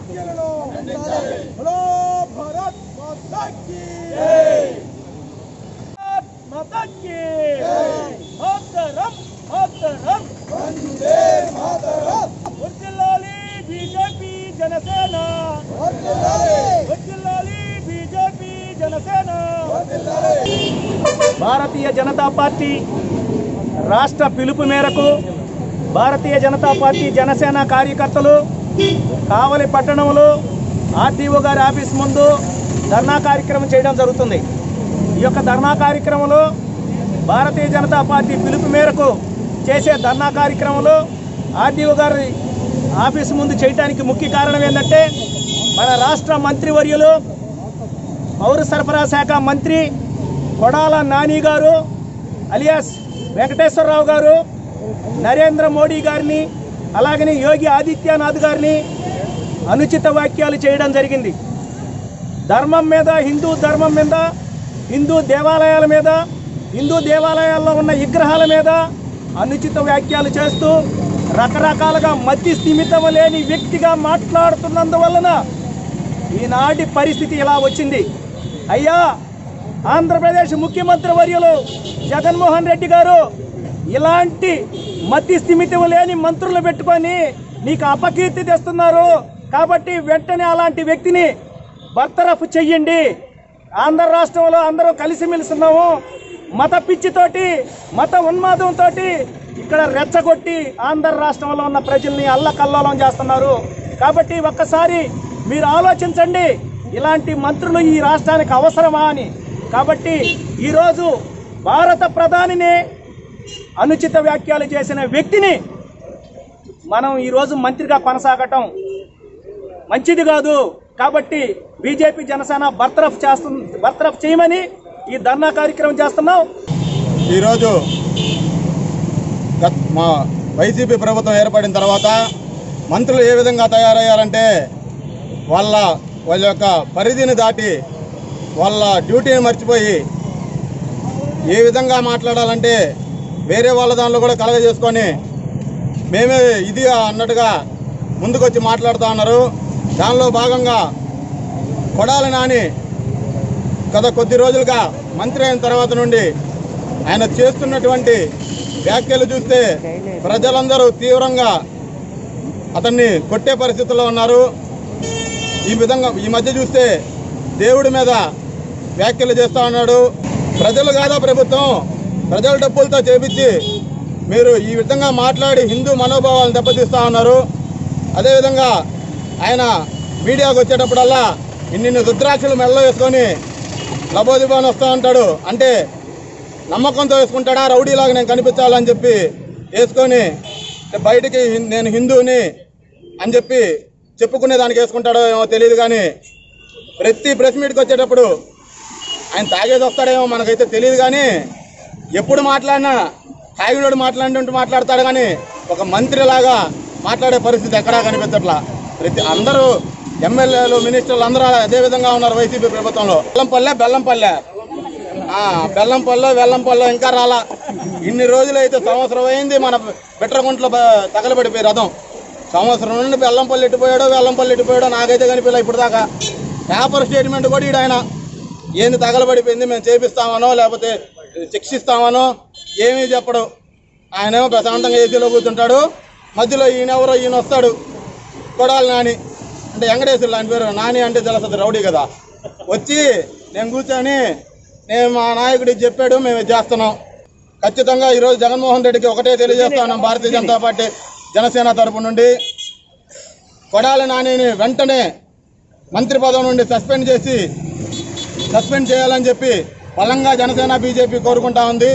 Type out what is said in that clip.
बोलो भारत माता की माता की मातरम मातरम Vande Mataram वर्धिल्लाली BJP Jana Sena वर्धिल्लाली BJP Jana Sena Bharatiya Janata party రాష్ట్ర పిలుపు మేరకు భారతీయ జనతా పార్టీ జనసేన కార్యకర్తలు కావలి పట్టణంలో ఆర్టీఓ గారి ఆఫీస్ ముందు ధర్నా కార్యక్రమం చేయడం జరుగుతుంది। ఈ యొక్క ధర్నా కార్యక్రమంలో భారతీయ జనతా పార్టీ పిలుపు మేరకు చేసే ధర్నా కార్యక్రమంలో ఆర్టీఓ గారి ఆఫీస్ ముందు చేయడానికి ముఖ్య కారణం ఏంటంటే మన రాష్ట్ర మంత్రివర్యులు పౌర సరఫరా శాఖ మంత్రి కొడాల నాని గారు అలియాస్ వెంకటేశ్వరరావు గారు నరేంద్ర మోడీ గారిని అలాగనే యోగి ఆదిత్యనాథ్ గారిని అనుచిత వ్యాఖ్యలు చేయడం జరిగింది। ధర్మం మీద హిందూ ధర్మం మీద హిందూ దేవాలయాల మీద హిందూ దేవాలయాల్లో ఉన్న విగ్రహాల మీద అనుచిత వ్యాఖ్యలు చేస్తూ రకరకాలుగా మతి స్థిమితం లేని వ్యక్తిగా మాట్లాడుతున్నందువలన ఈనాటి పరిస్థితి ఇలా వచ్చింది। అయ్యా ఆంధ్రప్రదేశ్ ముఖ్యమంత్రి వర్యులు జగన్మోహన్ రెడ్డి గారు ఇలాంటి మతి స్థిమితం లేని మంత్రులు పెట్టుకొని నీకు అపకీర్తి తెస్తున్నారు కాబట్టి వెంటనే అలాంటి వ్యక్తిని బర్తరఫ్ చెయ్యండి। ఆంధ్ర రాష్ట్రంలో అందరూ కలిసిమెలిసి ఉన్నాము, మత పిచ్చితోటి మత ఉన్మాదంతో ఇక్కడ రెచ్చగొట్టి ఆంధ్ర రాష్ట్రంలో ఉన్న ప్రజల్ని అల్లకల్లోలం చేస్తున్నారు కాబట్టి ఒక్కసారి మీరు ఆలోచించండి ఇలాంటి మంత్రులు ఈ రాష్ట్రానికి అవసరమా అని। కాబట్టి ఈరోజు భారత ప్రధానిని అనుచిత వ్యాఖ్యలు చేసిన వ్యక్తిని మనం ఈరోజు మంత్రిగా కొనసాగటం మంచిది కాదు కాబట్టి బీజేపీ జనసేన బర్తరఫ్ చేయమని ఈ ధర్నా కార్యక్రమం చేస్తున్నాం। ఈరోజు మా వైసీపీ ప్రభుత్వం ఏర్పడిన తర్వాత మంత్రులు ఏ విధంగా తయారయ్యారంటే వాళ్ళ యొక్క పరిధిని దాటి వాళ్ళ డ్యూటీని మర్చిపోయి ఏ విధంగా మాట్లాడాలంటే వేరే వాళ్ళ దానిలో కూడా కలగజేసుకొని మేమే ఇది అన్నట్టుగా ముందుకొచ్చి మాట్లాడుతూ ఉన్నారు। దానిలో భాగంగా కొడాలి నాని గత కొద్ది రోజులుగా మంత్రి అయిన తర్వాత నుండి ఆయన చేస్తున్నటువంటి వ్యాఖ్యలు చూస్తే ప్రజలందరూ తీవ్రంగా అతన్ని కొట్టే పరిస్థితుల్లో ఉన్నారు। ఈ విధంగా ఈ మధ్య చూస్తే దేవుడి మీద వ్యాఖ్యలు చేస్తూ ఉన్నాడు। ప్రజలు కాదా ప్రభుత్వం, ప్రజల డబ్బులతో చేపించి మీరు ఈ విధంగా మాట్లాడి హిందూ మనోభావాలను దెబ్బతీస్తూ ఉన్నారు। అదేవిధంగా ఆయన మీడియాకు వచ్చేటప్పుడల్లా ఇన్ని రుద్రాక్షలు మెడలో వేసుకొని లబోదిబాన్ వస్తూ ఉంటాడు, అంటే నమ్మకంతో వేసుకుంటాడా రౌడీలాగా నేను కనిపించాలని చెప్పి వేసుకొని బయటికి నేను హిందూని అని చెప్పి చెప్పుకునేదానికి వేసుకుంటాడో ఏమో తెలియదు కానీ ప్రతి ప్రెస్ మీట్కి వచ్చేటప్పుడు ఆయన తాగేది వస్తాడేమో మనకైతే తెలియదు కానీ ఎప్పుడు మాట్లాడినా తాగినోడు మాట్లాడినట్టు మాట్లాడతాడు కానీ ఒక మంత్రిలాగా మాట్లాడే పరిస్థితి ఎక్కడా కనిపించట్లా। అందరూ ఎమ్మెల్యేలు మినిస్టర్లు అందరూ అదేవిధంగా ఉన్నారు వైసీపీ ప్రభుత్వంలో। బెల్లంపల్లె ఇంకా రాలా। ఇన్ని రోజులైతే సంవత్సరం అయింది మన బిట్రగుంట్లో తగలబడిపోయి రథం, సంవత్సరం నుండి బెల్లంపల్లి ఎట్టిపోయాడో నాకైతే కనిపించలే ఇప్పుడు దాకా। పేపర్ స్టేట్మెంట్ కూడా ఆయన ఏంది తగలబడిపోయింది మేము చేపిస్తామనో లేకపోతే శిక్షిస్తామనో ఏమీ చెప్పడు। ఆయనేమో ప్రశాంతంగా ఏసీలో కూర్చుంటాడు, మధ్యలో ఈయన వస్తాడు కొడాలి నాని, అంటే వెంకటేశ్వరులు ఆయన పేరు, నాని అంటే తెలుస్తుంది రౌడీ కదా, వచ్చి నేను కూర్చొని నేను మా నాయకుడికి చెప్పాడు మేము చేస్తున్నాం। ఖచ్చితంగా ఈరోజు జగన్మోహన్ రెడ్డికి ఒకటే తెలియజేస్తా ఉన్నాం భారతీయ జనతా పార్టీ జనసేన తరపు నుండి కొడాలి నానిని వెంటనే మంత్రి పదవి నుండి సస్పెండ్ చేయాలని చెప్పి బలంగా జనసేన బీజేపీ కోరుకుంటా ఉంది।